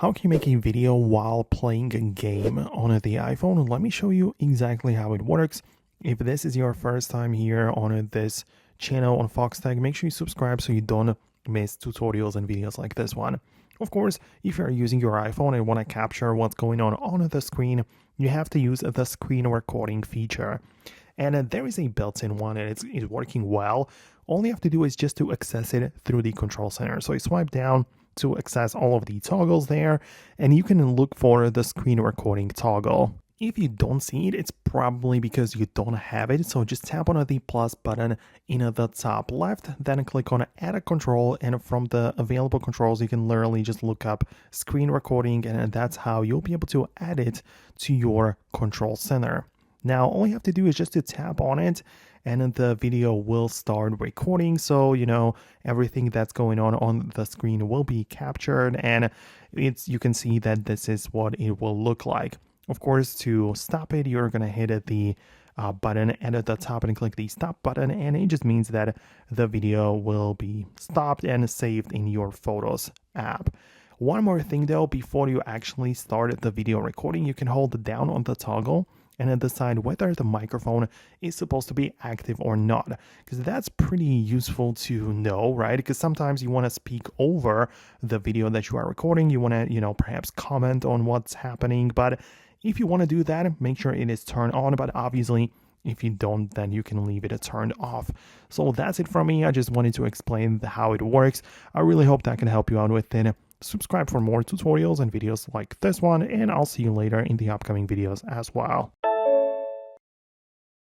How can you make a video while playing a game on the iPhone? Let me show you exactly how it works. If this is your first time here on this channel on Foxtecc, make sure you subscribe so you don't miss tutorials and videos like this one. Of course, if you're using your iPhone and want to capture what's going on the screen, you have to use the screen recording feature. And there is a built-in one and it's working well. All you have to do is just to access it through the control center. So you swipe down to access all of the toggles there, and you can look for the screen recording toggle. If you don't see it, it's probably because you don't have it, so just tap on the plus button in the top left, then click on add a control, and from the available controls you can literally just look up screen recording, and that's how you'll be able to add it to your control center. Now all you have to do is just to tap on it and the video will start recording, so everything that's going on the screen will be captured, and you can see that this is what it will look like. Of course, to stop it, you're gonna hit the button at the top and click the stop button, and it just means that the video will be stopped and saved in your Photos app. One more thing though, before you actually start the video recording, you can hold down on the toggle and then decide whether the microphone is supposed to be active or not, because that's pretty useful to know, right? Because sometimes you want to speak over the video that you are recording, you want to perhaps comment on what's happening, but if you want to do that, make sure it is turned on, but obviously if you don't, then you can leave it turned off. So that's it from me. I just wanted to explain how it works. I really hope that can help you out with it. Subscribe for more tutorials and videos like this one, and I'll see you later in the upcoming videos as well.